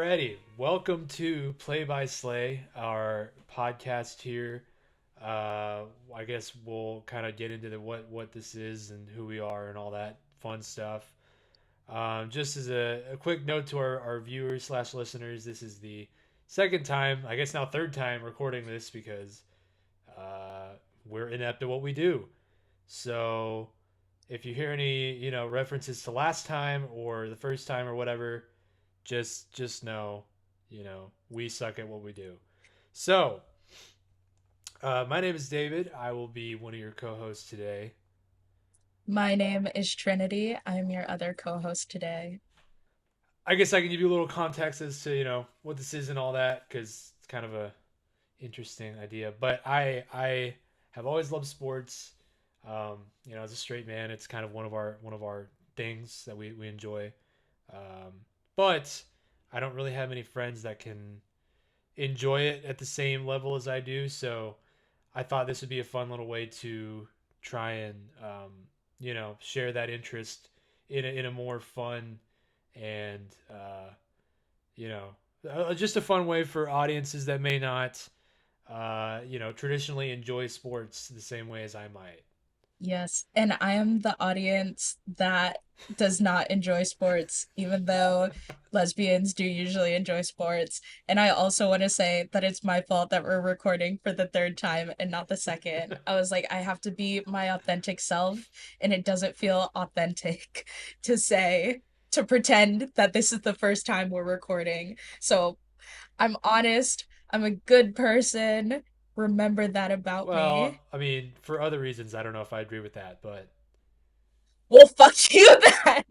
Alrighty, welcome to Play by Slay, our podcast here. I guess we'll kind of get into what this is and who we are and all that fun stuff. Just as a quick note to our viewers slash listeners, this is the second time, I guess now third time recording this because uh, we're inept at what we do. So if you hear any references to last time or the first time or whatever, just know, we suck at what we do. So, my name is David. I will be one of your co-hosts today. My name is Trinity. I'm your other co-host today. I guess I can give you a little context as to what this is and all that because it's kind of a interesting idea. But I have always loved sports. As a straight man, it's kind of one of our things that we enjoy. Um, but I don't really have any friends that can enjoy it at the same level as I do. So I thought this would be a fun little way to try and share that interest in a more fun and you know just a fun way for audiences that may not traditionally enjoy sports the same way as I might. Yes, and I am the audience that does not enjoy sports, even though lesbians do usually enjoy sports. And I also want to say that it's my fault that we're recording for the third time and not the second. I was like, I have to be my authentic self, and it doesn't feel authentic to say, to pretend that this is the first time we're recording. So I'm honest, I'm a good person. Remember that about me. Well, I mean, for other reasons, I don't know if I agree with that, but Well, fuck you then.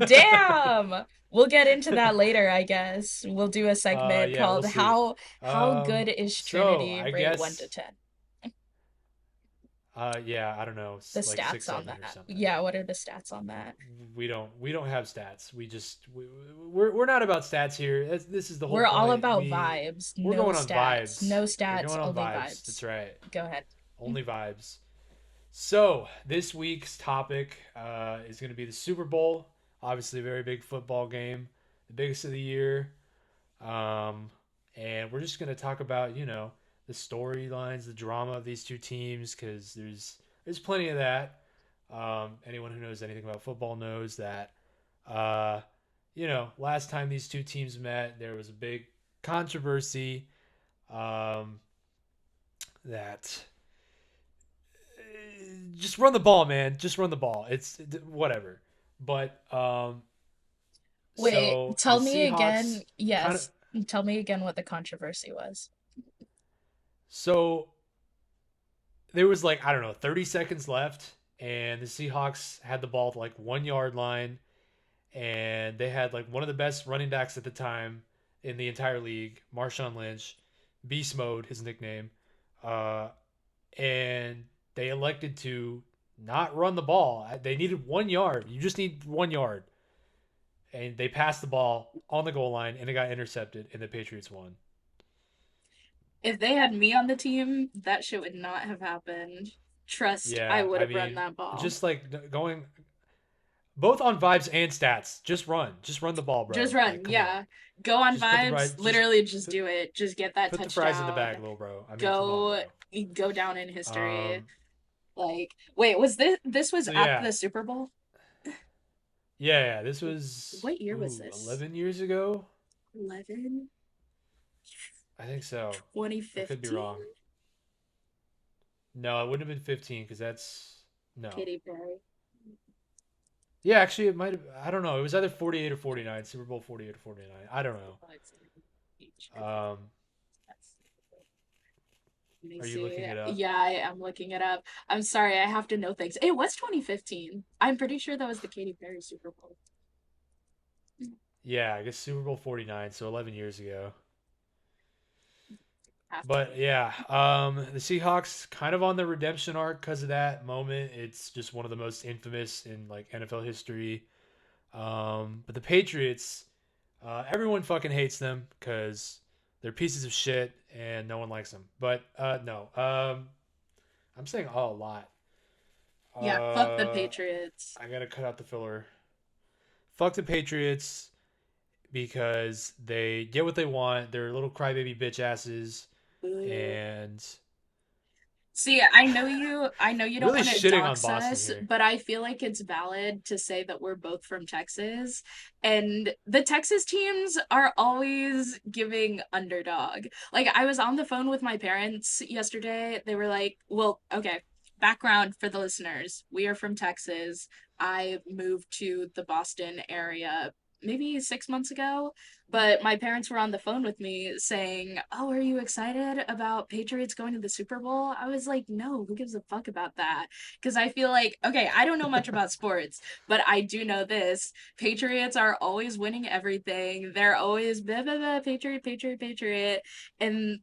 Damn. We'll get into that later, I guess. We'll do a segment yeah, we'll called see. How good is So Trinity I rate 1 to guess 10. yeah, I don't know, The like six, stats on seven or that. something. Yeah, what are the stats on that? We don't have stats. We're not about stats here. This is the whole We're all point. about vibes, We're no going on stats. vibes. No We're stats, going on only vibes. That's vibes. right. Go ahead. Only vibes. So this week's topic is going to be the Super Bowl. Obviously, a very big football game, the biggest of the year. Um, and we're just going to talk about the storylines, the drama of these two teams because there's plenty of that. Anyone who knows anything about football knows that, uh, last time these two teams met, there was a big controversy um, that just run the ball, man. Just run the ball. It's whatever. But Wait, so the tell me Seahawks again. kind of Yes, tell me again what the controversy was. so there was like I don't know 30 seconds left, and the Seahawks had the ball at like 1 yard line, and they had like one of the best running backs at the time in the entire league, Marshawn Lynch, Beast Mode, his nickname, uh, and they elected to not run the ball. They needed 1 yard. You just need 1 yard, and they passed the ball on the goal line, and it got intercepted, and the Patriots won. If they had me on the team, that shit would not have happened. Trust, I Yeah, would I have run mean, that ball. just like going both on vibes and stats. Just run the ball, Just bro. run, Like, come on, yeah. Go on just put the vibes, right, just literally just put do it. Just get that put the fries in the touchdown. bag, little bro. I mean, come on, Go bro. go down in history. Um, Like, wait, was this was so after yeah, the Super Bowl? yeah. This was What year was this? 11 years ago. 11, I think so. I could be 2015? wrong. No, it wouldn't have been 15 because that's no. Katy Perry. Yeah, actually, it might have. I don't know. It was either 48 or 49. Super Bowl 48 or 49. I don't know. Um, Let me are you see. looking it up? Yeah, I am looking it up. I'm sorry, I have to know things. It was 2015. I'm pretty sure that was the Katy Perry Super Bowl. Yeah, I guess Super Bowl 49. So 11 years ago. Have to But be. yeah, the Seahawks kind of on the redemption arc because of that moment. It's just one of the most infamous in like NFL history. But the Patriots, everyone fucking hates them because they're pieces of shit and no one likes them. But no, I'm saying a lot. Yeah, fuck the Uh, Patriots. I gotta cut out the filler. Fuck the Patriots because they get what they want. They're little crybaby bitch asses, Ooh. and See, I know you don't really want to shitting on dox Boston us, here. but I feel like it's valid to say that we're both from Texas. And the Texas teams are always giving underdog. Like I was on the phone with my parents yesterday. They were like, "Well, okay, background for the listeners. We are from Texas. I moved to the Boston area maybe 6 months ago, but my parents were on the phone with me saying, "Oh, are you excited about Patriots going to the Super Bowl?" I was like, "No, who gives a fuck about that?" Because I feel like, okay, I don't know much about sports, but I do know this. Patriots are always winning everything. They're always blah, blah, blah, Patriot, Patriot, Patriot. And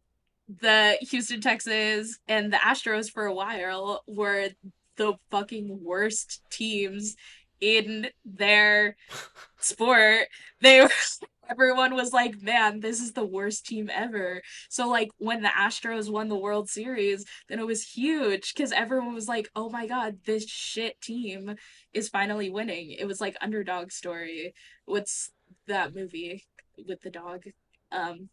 the Houston Texans and the Astros for a while were the fucking worst teams in their sport. They were, everyone was like, "Man, this is the worst team ever." So like when the Astros won the World Series, then it was huge because everyone was like, "Oh my god, this shit team is finally winning." It was like underdog story. What's that movie with the dog? Um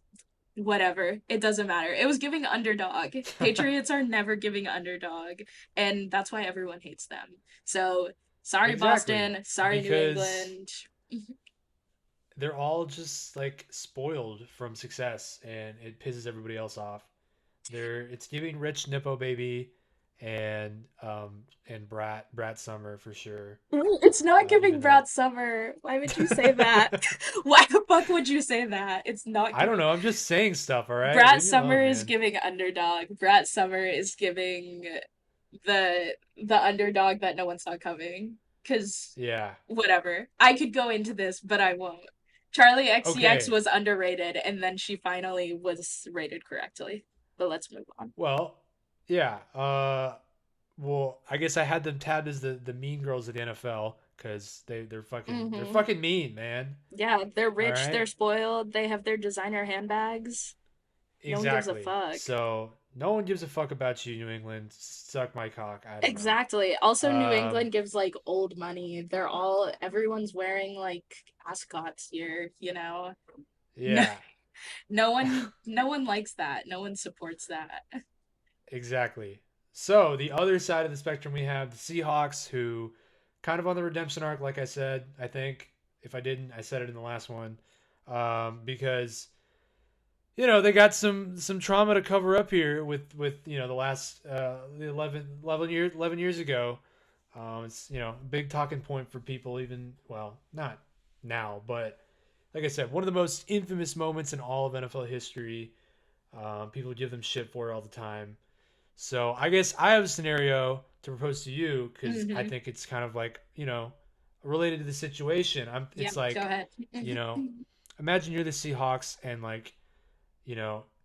Whatever. It doesn't matter. It was giving underdog. Patriots are never giving underdog, and that's why everyone hates them. So, sorry Exactly, Boston, sorry New because England. they're all just like spoiled from success, and it pisses everybody else off. It's giving rich Nippo baby, and Brat Summer for sure. It's not giving Even though Brat Summer. Why would you say that? Why the fuck would you say that? It's not I don't giving. know, I'm just saying stuff. All right, Brat leave me Summer alone, is man. giving underdog. Brat Summer is giving the underdog that no one saw coming. Cause Yeah. whatever. I could go into this, but I won't. Charlie XCX Okay. was underrated, and then she finally was rated correctly. But let's move on. Well, yeah. Well, I guess I had them tabbed as the mean girls of the NFL because they're Mm-hmm. fucking mean, man. Yeah, they're All rich, they're right. spoiled, they have their designer handbags. No one gives a Exactly. fuck. So no one gives a fuck about you, New England. Suck my cock. I don't know. Exactly. Also, New Um. England gives like old money. Everyone's wearing like ascots here, you know? No, Yeah. no one likes that. No one supports that. Exactly. So the other side of the spectrum, we have the Seahawks, who kind of on the redemption arc, like I said. I think if I didn't, I said it in the last one, because they got some trauma to cover up here with the last the 11 years ago. It's a big talking point for people, even well, not now, but like I said, one of the most infamous moments in all of NFL history. People give them shit for it all the time. So I guess I have a scenario to propose to you because I Mm-hmm. think it's kind of like related to the situation. Yeah, It's go like ahead. you know, imagine you're the Seahawks and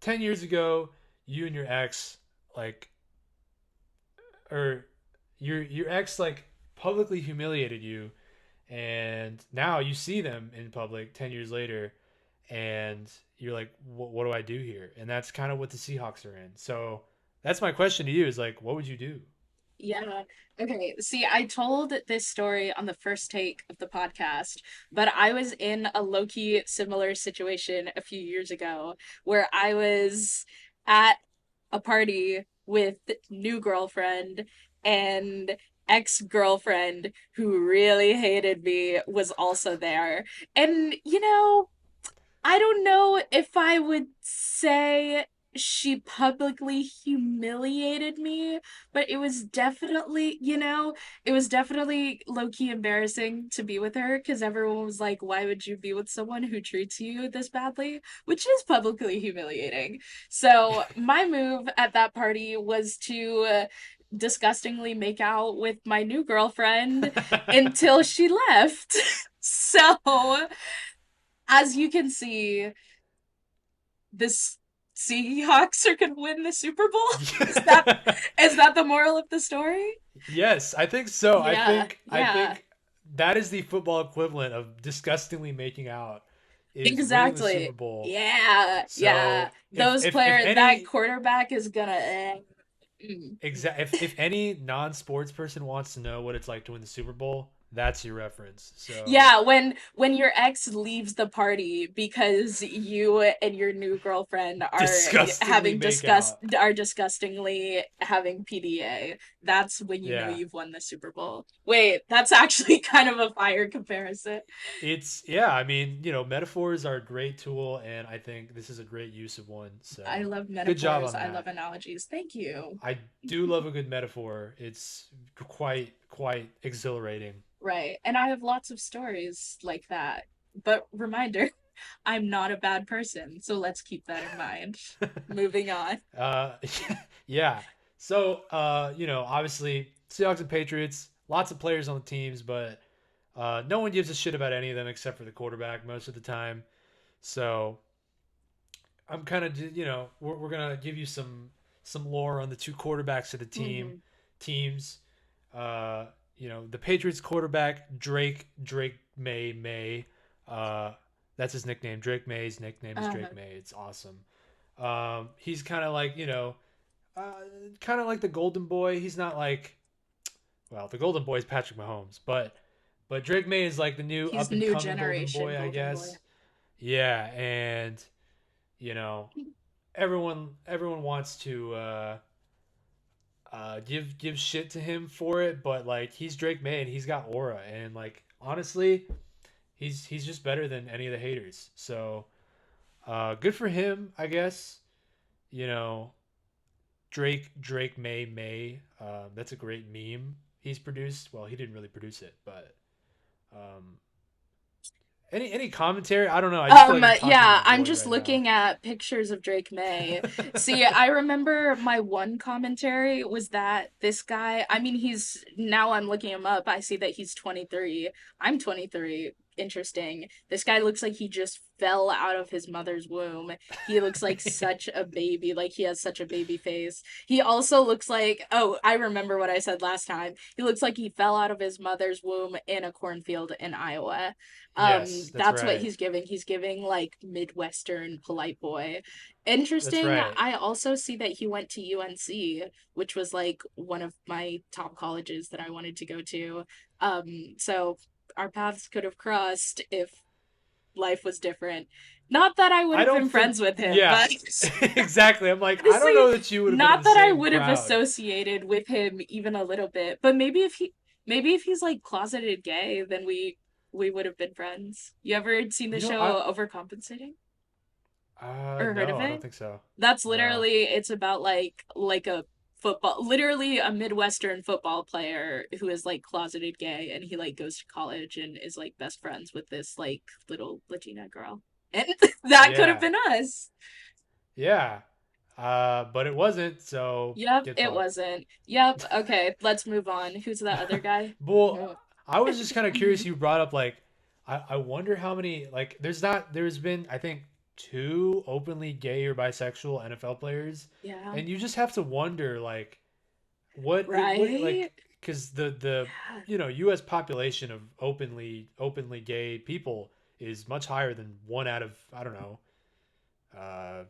10 years ago, you and your ex like or your ex like publicly humiliated you, and now you see them in public 10 years later, and you're like, what do I do here? And that's kind of what the Seahawks are in. So that's my question to you: is like, what would you do? Yeah. Okay. See, I told this story on the first take of the podcast, but I was in a low-key similar situation a few years ago where I was at a party with new girlfriend and ex-girlfriend who really hated me was also there. And I don't know if I would say she publicly humiliated me, but it was definitely low key embarrassing to be with her because everyone was like, why would you be with someone who treats you this badly? Which is publicly humiliating. So, my move at that party was to disgustingly make out with my new girlfriend until she left. So, as you can see, this Seahawks are gonna win the Super Bowl. Is that Yeah. is that the moral of the story? Yes, I think so. I Yeah, think I yeah, think that is the football equivalent of disgustingly making out, is winning the Super exactly. Bowl. Yeah, yeah. So if That any quarterback is gonna. if any non-sports person wants to know what it's like to win the Super Bowl, That's your reference. So Yeah, when your ex leaves the party because you and your new girlfriend are disgustingly having make out. disgustingly having PDA, that's when you know Yeah. you've won the Super Bowl. Wait, that's actually kind of a fire comparison. It's yeah, I mean, metaphors are a great tool and I think this is a great use of one. I So, love good job metaphors. on I love that. analogies. Thank you. I do love a good metaphor. It's quite exhilarating. Right. And I have lots of stories like that. But reminder, I'm not a bad person, so let's keep that in mind. Moving on. uh yeah. So, obviously Seahawks and Patriots, lots of players on the teams, but no one gives a shit about any of them except for the quarterback most of the time. So, I'm kind of, we're gonna give you some lore on the two quarterbacks of the Hmm. teams. Uh, the Patriots quarterback Drake May. Uh, that's his nickname. Drake May's nickname is Uh, Drake May. It's awesome. He's kind of like uh, kind of like the Golden Boy. He's not like the Golden Boy is Patrick Mahomes, but Drake May is like the new he's up and new coming Golden generation Boy, I Golden Boy. guess. Yeah, and you know everyone wants to give shit to him for it, but like he's Drake May and he's got aura, and like honestly, he's just better than any of the haters. So good for him, I guess. You know, Drake May. That's a great meme he's produced. Well, he didn't really produce it, but um, any commentary? I don't know. I just feel like I'm talking to Yeah, a I'm void just right now. looking at pictures of Drake May. See, I remember my one commentary was that this guy, I mean, I'm looking him up. I see that he's 23. I'm 23. Interesting. This guy looks like he just fell out of his mother's womb. He looks like such a baby. Like he has such a baby face. He also looks like, oh, I remember what I said last time. He looks like he fell out of his mother's womb in a cornfield in Iowa. Yes, that's That's what right. he's giving like midwestern polite boy. That's Interesting. right. I also see that he went to UNC, which was like one of my top colleges that I wanted to go to. So our paths could have crossed if life was different. Not that I would I have don't been think. friends with him, Yeah, but exactly. I'm like, I don't honestly, know that you would have been in not the that I same would have crowd. associated with him even a little bit, but maybe if he's like closeted gay, then we would have been friends. You ever seen the I show Overcompensating or heard no, of I don't it? think so. That's No. literally it's about like a football literally a midwestern football player who is like closeted gay and he like goes to college and is like best friends with this like little Latina girl. And that could have Yeah. been us. Yeah. But it wasn't. So Yep, get it fucked. wasn't. Yep, okay, let's move on. Who's the other guy? Well, No. I was just kind of curious. You brought up like, I wonder how many like there's been I think two openly gay or bisexual NFL players, Yeah, and you just have to wonder like what right? like because the U.S. population of openly gay people is much higher than one out of I don't know uh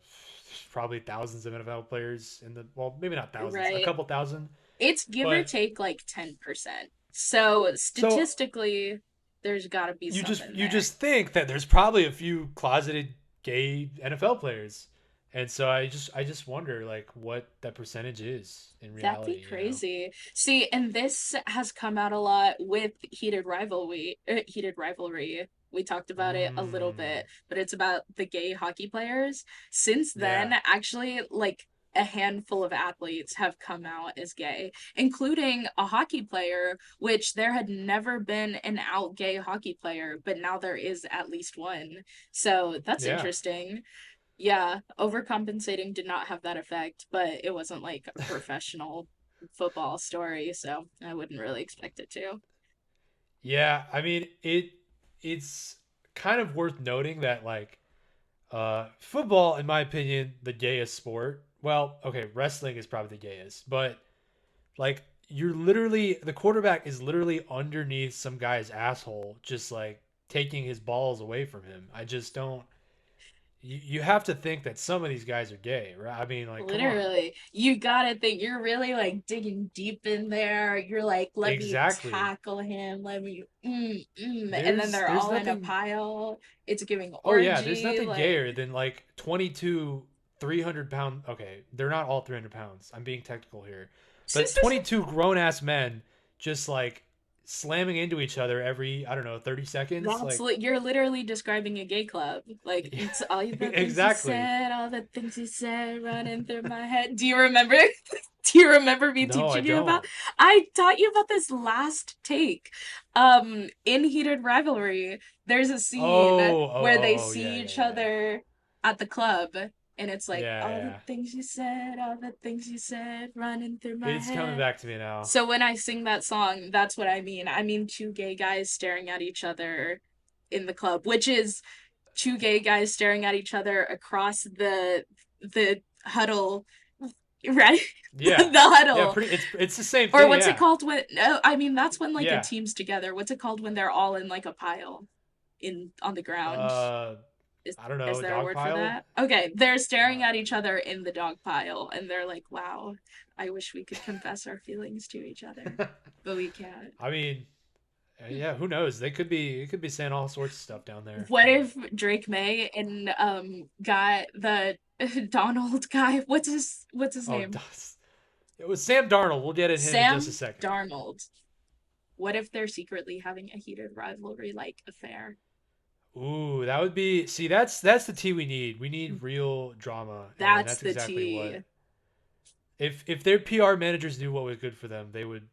probably thousands of NFL players in the well maybe not thousands a Right. couple thousand It's give or but take like 10%. So so statistically, there's gotta be you some just in you there. just think that there's probably a few closeted gay NFL players and so I just wonder like what that percentage is in That'd be reality. crazy. See, and this has come out a lot with heated rivalry. We talked about it a little Mm, bit, but it's about the gay hockey players. Since then, yeah, actually, like a handful of athletes have come out as gay, including a hockey player, which there had never been an out gay hockey player, but now there is at least one. So that's yeah. interesting. Yeah, overcompensating did not have that effect, but it wasn't like a professional football story, so I wouldn't really expect it to. Yeah, I mean it's kind of worth noting that like football in my opinion the gayest sport. Well, okay, wrestling is probably the gayest, but like you're literally the quarterback is literally underneath some guy's asshole just like taking his balls away from him. I just don't you have to think that some of these guys are gay, right? I mean, like, come on. Literally, you gotta think you're really like digging deep in there. You're like, let me Exactly. tackle him, let me, and then they're There's all in a nothing. pile. It's giving Oh yeah, there's orgy, nothing gayer like, than like 22 300-pound. Okay, they're not all 300 pounds. I'm being technical here, but 22 grown ass men just like slamming into each other every, I don't know, 30 seconds. that's Like, like you're literally describing a gay club. Like it's all the things you exactly. said, all the things you said running through my head. Do you remember? Do you remember me No, I teaching you about? don't. I taught you about this last take. In Heated Rivalry, there's a scene where they Yeah, see yeah, each yeah, other at the club, and it's like yeah, all the yeah. things you said, all the things you said running through my It's coming head. back to me now. So when I sing that song, that's what I mean. I mean two gay guys staring at each other in the club, which is two gay guys staring at each other across the huddle, right? Yeah, The yeah. huddle. Pretty. It's the same Or thing. what's it Yeah, called when no, I mean that's when like a yeah. team's together. What's it called when they're all in like a pile in on the ground? Uh, Is I don't is know. there a Dog word for pile. that? Okay, they're staring Uh, at each other in the dog pile and they're like, "Wow, I wish we could confess our feelings to each other, but we can't." I mean, yeah. Who knows? They could be. It could be saying all sorts of stuff down there. What But if Drake May and got the Donald guy? What's his oh, name? it was Sam Darnold. We'll get at him in just a Sam second. Darnold. What if they're secretly having a heated rivalry like affair? Ooh, that would be. See, that's the tea we need. We need real drama, and That's that's the exactly tea. what. If their PR managers knew what was good for them, they would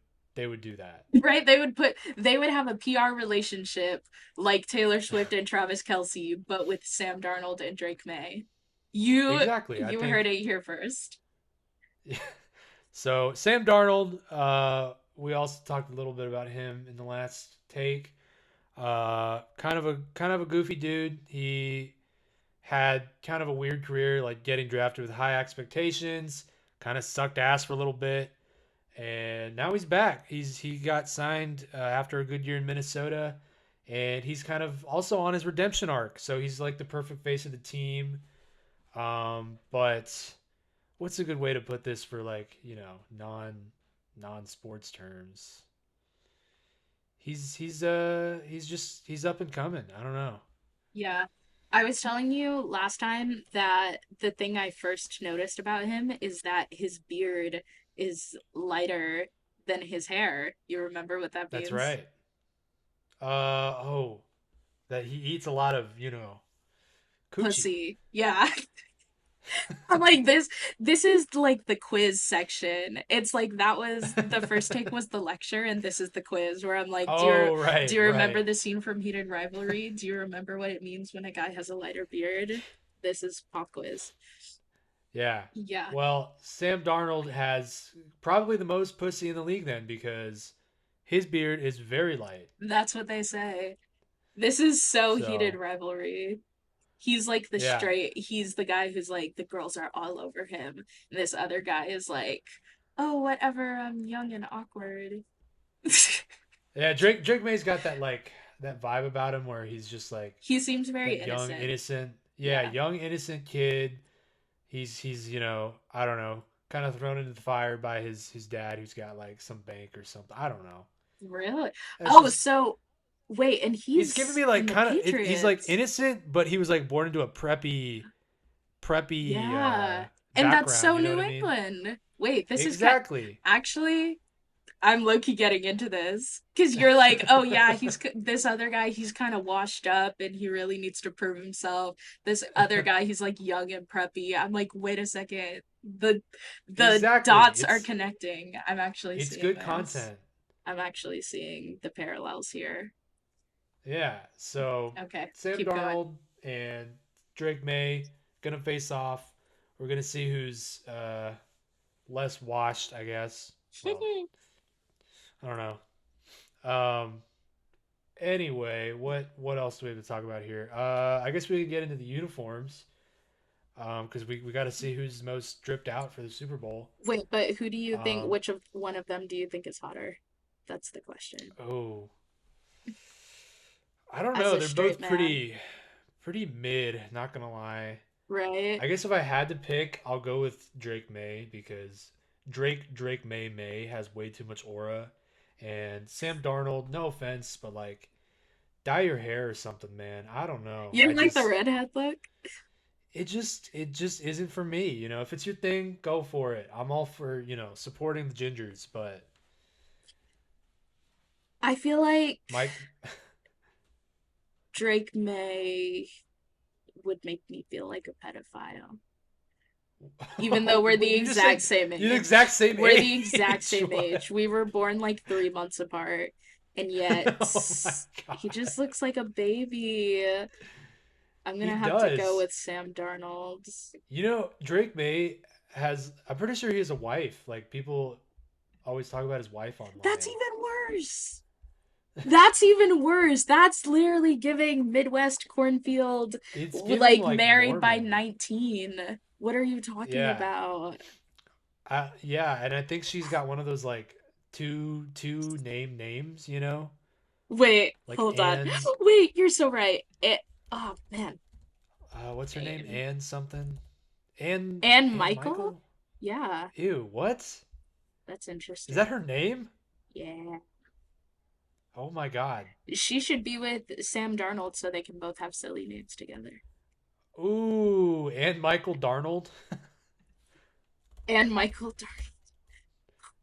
do that. Right? They would have a PR relationship like Taylor Swift and Travis Kelce, but with Sam Darnold and Drake May. You Exactly. I you heard think. it here first. So Sam Darnold, we also talked a little bit about him in the last take. Kind of a goofy dude. He had kind of a weird career, like getting drafted with high expectations. Kind of sucked ass for a little bit, and now he's back. He got signed after a good year in Minnesota, and he's kind of also on his redemption arc. So he's like the perfect face of the team. But what's a good way to put this for like non sports terms? He's up and coming. I don't know. Yeah. I was telling you last time that the thing I first noticed about him is that his beard is lighter than his hair. You remember what that That's means? right. Oh, that he eats a lot of coochie. Pussy. Yeah. I'm like this is like the quiz section. It's like that was the first take was the lecture and this is the quiz where I'm like, Oh, do right, you remember right. the scene from Heated Rivalry? Do you remember what it means when a guy has a lighter beard? This is pop quiz. Yeah. Yeah, Well, Sam Darnold has probably the most pussy in the league then because his beard is very light. that's what they say. This is so Heated So, Rivalry. He's like yeah. he's the guy who's like the girls are all over him. And this other guy is like, oh, whatever, I'm young and awkward. Yeah, Drake May's got that vibe about him where he's just like He seems very that young innocent. innocent. Yeah, Yeah. young innocent kid. He's I don't know, kind of thrown into the fire by his dad who's got like some bank or something. I don't know. Really? It's Oh, just so wait, and he's giving he's me like in the kind of he's like Patriots. innocent, but he was like born into a preppy Yeah. And that's background. so You know what New I mean? England. Wait, this is kind Exactly. actually I'm low-key getting into this because you're like, oh yeah, this other guy, he's kind of washed up and he really needs to prove himself. This other guy, he's like young and preppy. I'm like, wait a second, the Exactly. dots are connecting. I'm actually It's seeing good this. content. I'm actually seeing the parallels here. Yeah. So Okay, Sam keep going. Darnold and Drake May gonna face off. We're gonna see who's less washed, I guess. Well, I don't know. Anyway, what else do we have to talk about here? I guess we could get into the uniforms. Because we got to see who's most dripped out for the Super Bowl. Wait, but who do you think, Um, which of one of them do you think is hotter? That's the question. oh, I don't As know. a They're straight both man. pretty pretty mid, not gonna lie. right? I guess if I had to pick, I'll go with Drake May because Drake May has way too much aura, and Sam Darnold. No offense, but like dye your hair or something, man. I don't know. You like the redhead look? It just isn't for me. If it's your thing, go for it. I'm all for supporting the gingers, but I feel like Mike. Drake May would make me feel like a pedophile. Even though we're But the you just exact said same you're the age. exact same We're the exact age. same What? age. We were born like 3 months apart, and yet Oh my he god. just looks like a baby. I'm He gonna have to go does. with Sam Darnold. Drake May has. I'm pretty sure he has a wife. Like people always talk about his wife That's online. even worse. That's even worse. That's literally giving Midwest cornfield, It's giving like like married by Mormon. 19. What are you talking Yeah. about? Yeah, and I think she's got one of those like two names. Wait, Like hold on. Anne. Wait, you're so right. Oh man. What's her name? And, Anne something. Anne and Anne Michael? Michael. Yeah, Ew. What? that's Is that interesting. her name? Yeah. Oh my god. She should be with Sam Darnold so they can both have silly names together. Ooh, Anne Michael Darnold. And Michael Darnold.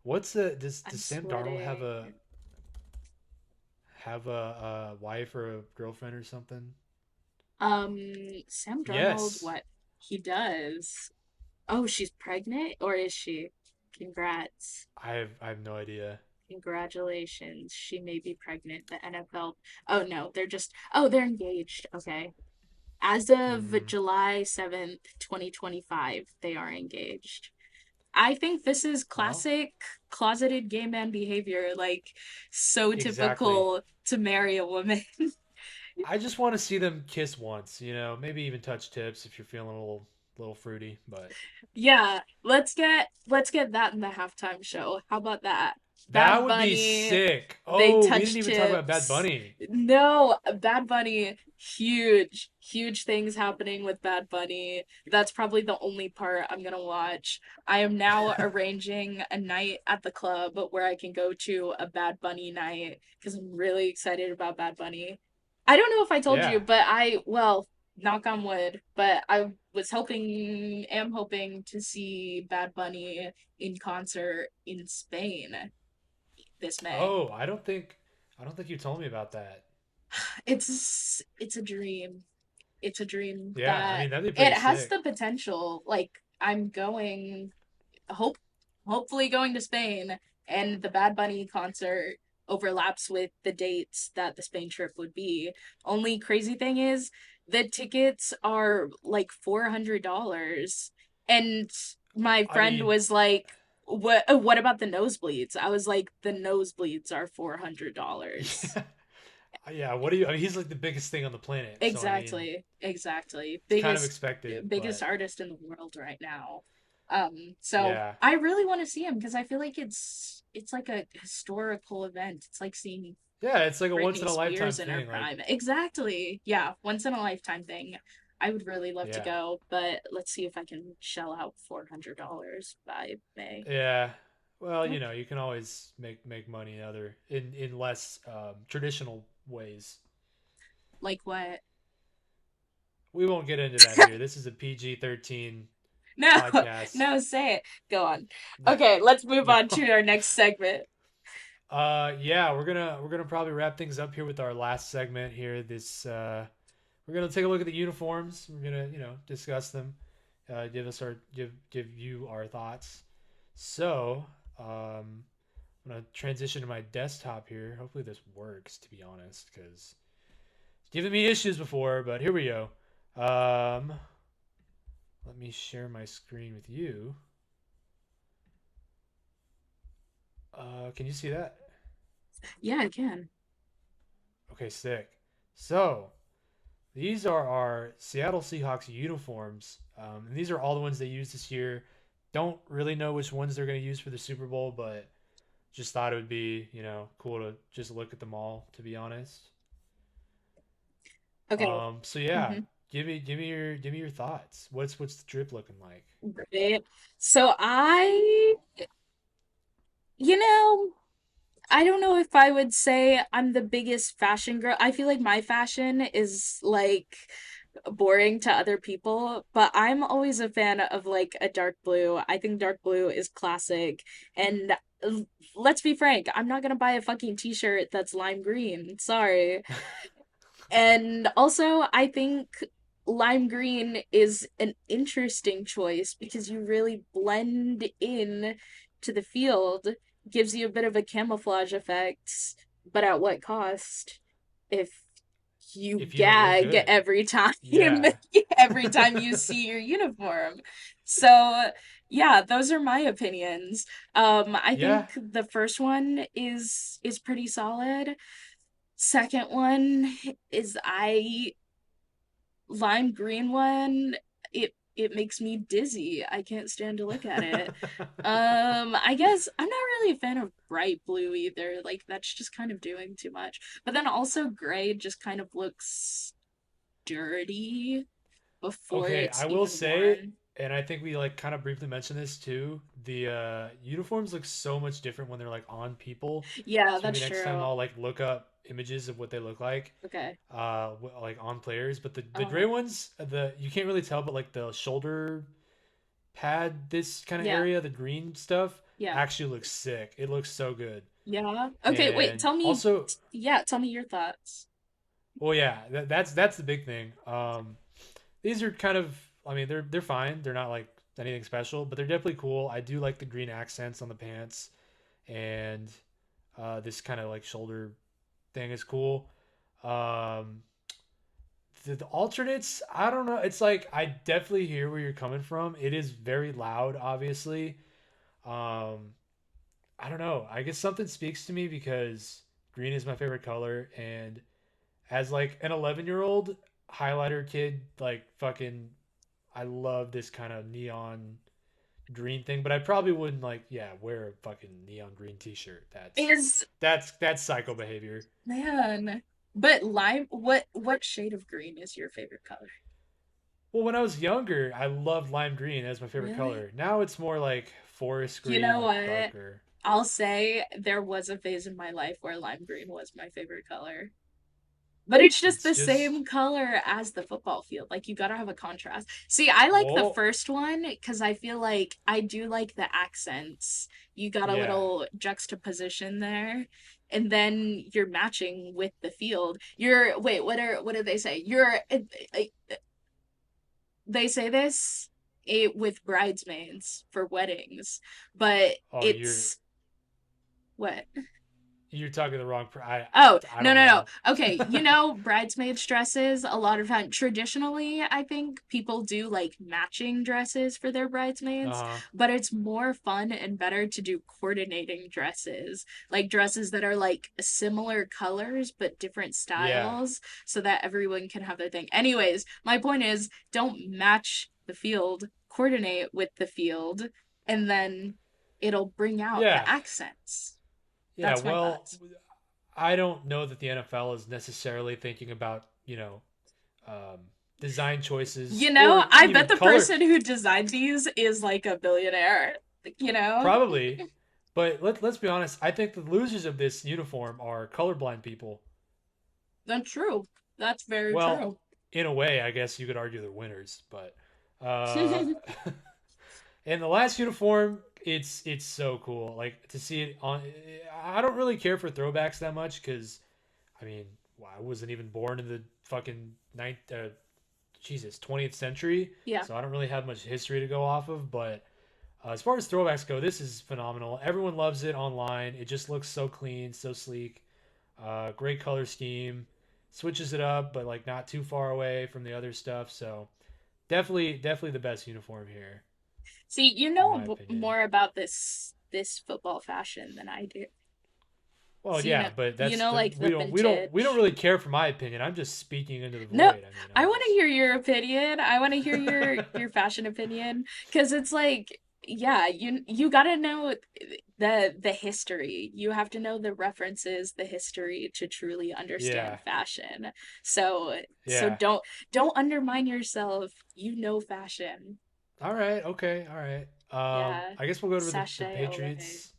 What's the does I'm Sam Darnold sweating. have a wife or a girlfriend or something? Sam Darnold, Yes. what? He does. Oh, she's pregnant? Or is she? Congrats. I have no idea. Congratulations. She may be pregnant. The NFL. Oh, no, they're engaged. Okay. As of Hmm. July 7th, 2025, they are engaged. I think this is Well, classic closeted gay man behavior, like so exactly. typical to marry a woman. I just want to see them kiss once, maybe even touch tips if you're feeling a little fruity, but Yeah, let's get that in the halftime show. How about that? that Bad would be Bunny, sick. they Oh, we didn't touch even talk about Bad tips. Bunny. No, Bad Bunny, huge, huge things happening with Bad Bunny. That's probably the only part I'm gonna watch. I am now arranging a night at the club where I can go to a Bad Bunny night because I'm really excited about Bad Bunny. I don't know if I told you, Yeah. but well, knock on wood, but am hoping to see Bad Bunny in concert in Spain this May. Oh, I don't think you told me about that. It's a dream. It's a dream Yeah, I that mean that'd be it pretty has sick. the potential. Like I'm going hope hopefully going to Spain, and the Bad Bunny concert overlaps with the dates that the Spain trip would be. Only crazy thing is the tickets are like $400. And my I friend mean, was like, what about the nosebleeds? I was like, the nosebleeds are $400. yeah, yeah. What do you? I mean, he's like the biggest thing on the planet, so I mean, Exactly, exactly. it's kind of Biggest expected, biggest but artist in the world right now. So yeah, I really want to see him because I feel like it's like a historical event. It's like seeing yeah. It's like a once in Britney a lifetime Spears in her thing. Like, prime. Exactly. Yeah, once in a lifetime thing. I would really love to yeah, go, but let's see if I can shell out $400 by May. yeah. Well, Yep. you can always make money in other in less traditional ways. Like what? We won't get into that here. This is a PG-13 No, podcast. no, say it. Go on. Okay, let's move No. on to our next segment. Yeah, we're gonna probably wrap things up here with our last segment here. We're gonna take a look at the uniforms. We're gonna discuss them, give you our thoughts. So I'm gonna transition to my desktop here. Hopefully this works. To be honest, because it's given me issues before, but here we go. Um, Let me share my screen with you. Can you see that? Yeah, I can. Okay, sick. So these are our Seattle Seahawks uniforms. And these are all the ones they used this year. Don't really know which ones they're going to use for the Super Bowl, but just thought it would be, cool to just look at them all, to be honest. Okay. So yeah, Hmm. give me your thoughts. What's the drip looking like? Right. So you know, I don't know if I would say I'm the biggest fashion girl. I feel like my fashion is like boring to other people, but I'm always a fan of like a dark blue. I think dark blue is classic. And let's be frank, I'm not gonna buy a fucking t-shirt that's lime green. Sorry. And also, I think lime green is an interesting choice because you really blend in to the field, gives you a bit of a camouflage effect, but at what cost? If you If you don't look gag good. every time Yeah. every time you see your uniform. So, yeah, those are my opinions. I Yeah. think the first one is pretty solid. Second one is I lime green one. It makes me dizzy. I can't stand to look at it. I guess I'm not really a fan of bright blue either. Like that's just kind of doing too much. But then also gray just kind of looks dirty before Okay, it's I will even say, worn. and I think we like kind of briefly mentioned this too. The uniforms look so much different when they're like on people. Yeah, So maybe that's next time true. I'll like look up images of what they look like, Okay. like on players. But the Uh-huh. gray ones, the you can't really tell, but like the shoulder pad, this kind of Yeah. area, the green stuff Yeah. actually looks sick. It looks so good. Yeah. Okay, wait, And tell me also, yeah, tell me your thoughts. well, yeah, that's the big thing. These are kind of, I mean, they're fine. They're not like anything special, but they're definitely cool. I do like the green accents on the pants, and this kind of like shoulder thing is cool. Um, the alternates, I don't know. It's like I definitely hear where you're coming from. It is very loud, obviously. Um, I don't know. I guess something speaks to me because green is my favorite color, and as like an 11-year-old highlighter kid, like fucking I love this kind of neon green thing, but I probably wouldn't like, yeah, wear a fucking neon green t-shirt. That's Is that's psycho behavior. Man, but lime, what shade of green is your favorite color? Well, when I was younger, I loved lime green as my favorite Really? color. Now it's more like forest You green, know like what? darker. I'll say there was a phase in my life where lime green was my favorite color. But it's just It's the just same color as the football field. Like you gotta have a contrast. See, I like the well, first one because I feel like I do like the accents. You got a yeah. little juxtaposition there. And then you're matching with the field. You're wait, what do they say? They say this with bridesmaids for weddings, but Oh, it's what? you're talking the wrong. Oh, I no, don't no, no. know. Okay, you know, bridesmaids dresses, a lot of time, traditionally, I think people do like matching dresses for their bridesmaids, Uh, but it's more fun and better to do coordinating dresses, like dresses that are like similar colors but different yeah, styles, so that everyone can have their thing. Anyways, my point is don't match the field, coordinate with the field, and then it'll bring out the yeah, accents. yeah. That's my Well, thoughts. I don't know that the NFL is necessarily thinking about um, design choices You know, or I bet even the color. person who designed these is like a billionaire, you know? Probably, but let's be honest. I think the losers of this uniform are colorblind people. That's true. That's very Well, true. in a way, I guess you could argue they're winners, but uh, and the last uniform, it's so cool. Like to see it on. I don't really care for throwbacks that much because I mean, well, I wasn't even born in the fucking Jesus 20th century, Yeah. so I don't really have much history to go off of. But as far as throwbacks go, this is phenomenal. Everyone loves it online. It just looks so clean, so sleek. Great color scheme. Switches it up, but like not too far away from the other stuff. So definitely the best uniform here, See, you in know my opinion. more about this football fashion than I do. Well, So yeah, but you that's know, the like we the don't vintage. really care for my opinion. I'm just speaking into the No, void. I mean, I I'm want to just hear your opinion. I want to hear your fashion opinion because it's like yeah, you gotta know the history. You have to know the references, the history to truly Yeah, understand fashion. So yeah. don't undermine yourself. You know fashion. All right, okay, all right. Yeah. I guess we'll go to the Sachet away. Patriots.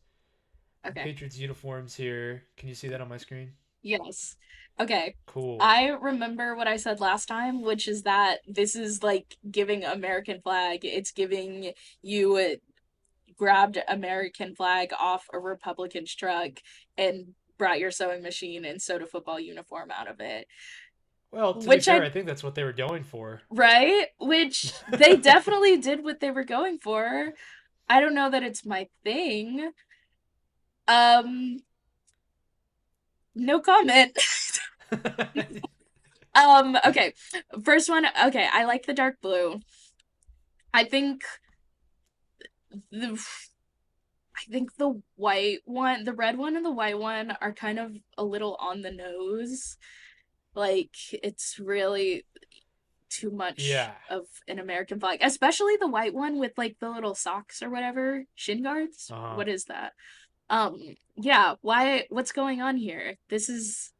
The Okay. Patriots uniforms here. Can you see that on my screen? Yes. Okay. Cool. I remember what I said last time, which is that this is like giving American flag. It's giving you grabbed American flag off a Republican's truck and brought your sewing machine and sewed a football uniform out of it. Well, to be Which fair, I, I think that's what they were going for. right? Which they definitely did what they were going for. I don't know that it's my thing. Um, no comment. Okay. First one, okay, I like the dark blue. I think the I think the white one, the red one and the white one are kind of a little on the nose. Like it's really too much Yeah. of an American flag, especially the white one with like the little socks or whatever, shin guards. Uh-huh. What is that? Yeah, what's going on here? This is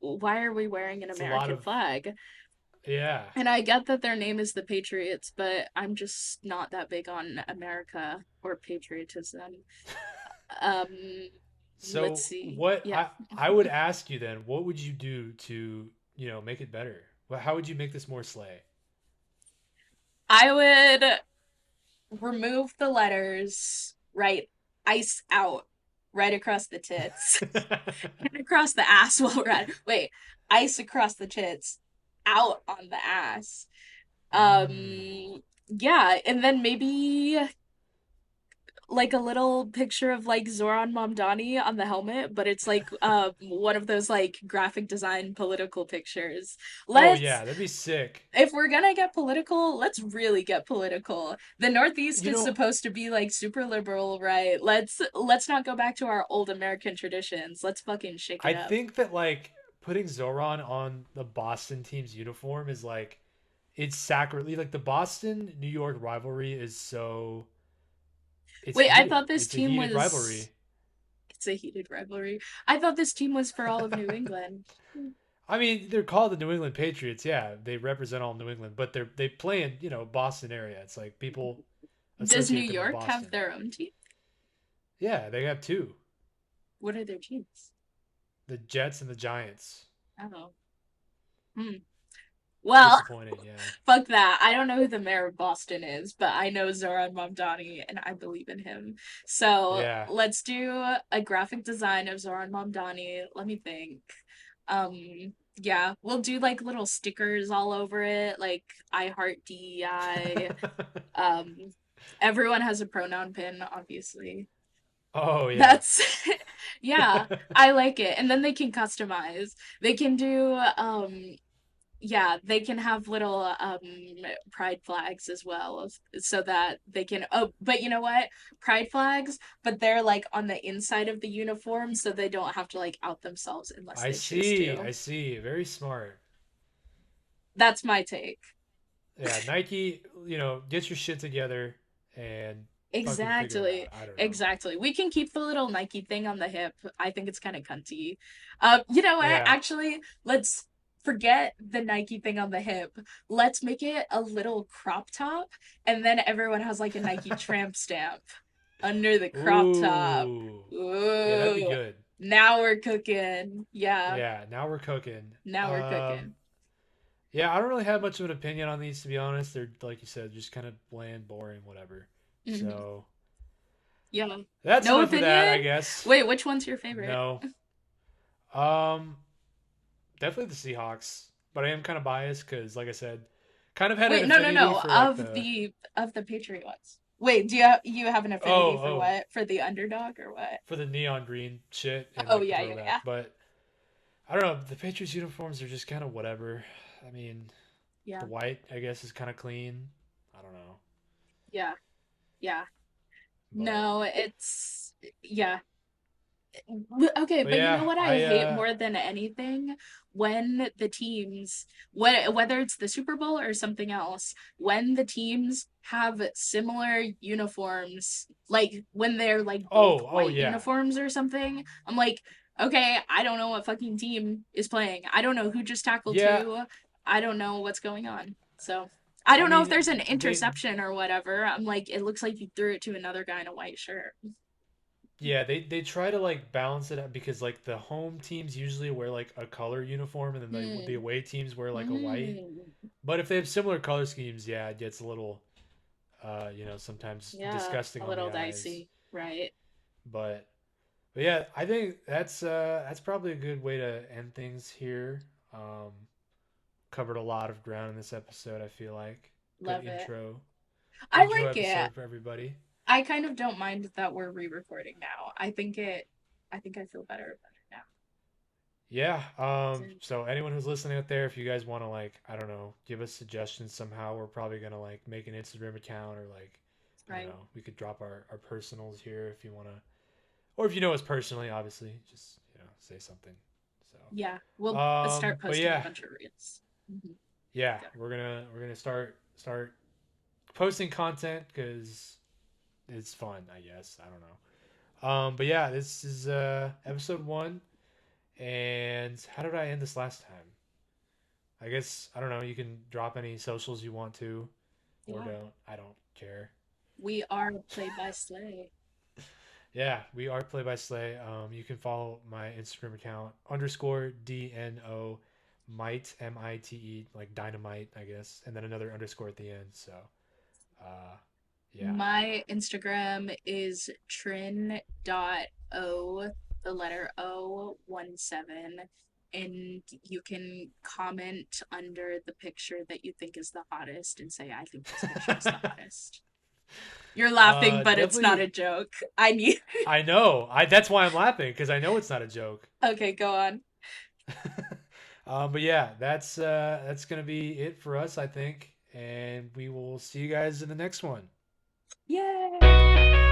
why are we wearing an It's a lot American of flag? yeah. And I get that their name is the Patriots, but I'm just not that big on America or patriotism. Um, let's So see. what Yeah. I would ask you then, what would you do to, make it better? Well, how would you make this more sleigh? I would remove the letters, write ice out right across the tits and across the ass while we're at it. Wait, ice across the tits, out on the ass. mm. Yeah, and then maybe like a little picture of like Zoran Mamdani on the helmet, but it's like one of those like graphic design political pictures. Oh Let's yeah, that'd be sick. If we're gonna get political, let's really get political. The Northeast You is know, supposed to be like super liberal, right? Let's not go back to our old American traditions. Let's fucking shake it I up. think that like putting Zoran on the Boston team's uniform is like it's sacrilege. Like the Boston New York rivalry is so it's Wait, I heated. thought this It's a team heated was rivalry. it's a heated rivalry. I thought this team was for all of New England. I mean, they're called the New England Patriots. Yeah, they represent all New England, but they play in Boston area. It's like people Does New associate them with York have Boston. their own team? Yeah, they have two: What are their teams? the Jets and the Giants. Oh. Hmm. Well, Disappointing. Yeah, fuck that. I don't know who the mayor of Boston is, but I know Zoran Mamdani and I believe in him. So yeah. let's do a graphic design of Zoran Mamdani. Let me think. Yeah, we'll do like little stickers all over it, like I heart DEI. Um, everyone has a pronoun pin, obviously. Oh yeah. That's yeah, I like it. And then they can customize. They can do yeah, they can have little pride flags as well so that they can but you know what? Pride flags, but they're like on the inside of the uniform so they don't have to like out themselves unless I they choose see. I to. see. Very smart. That's my take. Yeah, Nike. Get your shit together and fucking figure it Exactly. out. I don't know. Exactly. We can keep the little Nike thing on the hip. I think it's kind of cunty. You know what? Yeah. Actually, let's forget the Nike thing on the hip. Let's make it a little crop top, and then everyone has like a Nike tramp stamp under the crop top. Ooh. Yeah, that'd be Ooh, good. now we're cooking. Yeah, Yeah, now we're cooking. now we're cooking. Yeah, I don't really have much of an opinion on these to be honest. They're like you said, just kind of bland, boring, whatever. Hmm. So Yeah. that's No enough of that, I opinion? guess. Wait, which one's your favorite? No. Um, Definitely the Seahawks, but I am kind of biased because, like I said, kind of had an Wait, no, no, affinity no. for like the Of the Patriot ones. Wait, you have an oh affinity for oh what? For the underdog or what? for the neon green shit and Oh like the yeah, yeah, throwback, yeah. but I don't know. The Patriots uniforms are just kind of whatever. I mean, the Yeah. white I guess is kind of clean. I don't know, Yeah. Yeah. but No, it's yeah. Okay, But but you know yeah, what I I hate more than anything? When the teams, whether it's the Super Bowl or something else, when the teams have similar uniforms, like when they're like both oh white yeah. uniforms or something, I'm like, okay, I don't know what fucking team is playing. I don't know who just tackled Yeah, who. I don't know what's going on. So I I don't know if mean there's an they interception or whatever. I'm like, it looks like you threw it to another guy in a white shirt. yeah, they try to like balance it out because like the home teams usually wear like a color uniform and then the Hmm. away teams wear like a white. Hmm. But if they have similar color schemes, yeah, it gets a little sometimes Yeah, disgusting a on the little eyes. dicey, right? But yeah, I think that's probably a good way to end things here. Um, Covered a lot of ground in this episode. I feel like good Love it. I intro like it. episode for everybody. I kind of don't mind that we're re-recording now. I think I feel better now. Yeah. So, So anyone who's listening out there, if you guys want to like, I don't know, give us suggestions somehow, we're probably gonna like make an Instagram account or like, I don't right. know, we could drop our personals here if you wanna, or if you know us personally, obviously, just say something. Yeah, So, we'll start but posting a yeah, bunch of reels. Mhm. yeah, Go. we're gonna start posting content because it's fun, I guess. I don't know. But yeah, this is episode one. And how did I end this last time? I guess I don't know. You can drop any socials you want to, or Yeah. don't. I don't care. We are played by Slay. Yeah, we are Play by Slay. You can follow my Instagram account underscore DNO might MITE like dynamite I guess, and then another underscore at the end. So, uh, yeah. My Instagram is trin.o, the letter O 17. And you can comment under the picture that you think is the hottest and say, I think this picture is the hottest. You're laughing, but it's not a Definitely. joke. I need. I know. That's why I'm laughing because I know it's not a joke. Okay, go on. But yeah, that's gonna be it for us, I think, and we will see you guys in the next one. Yay!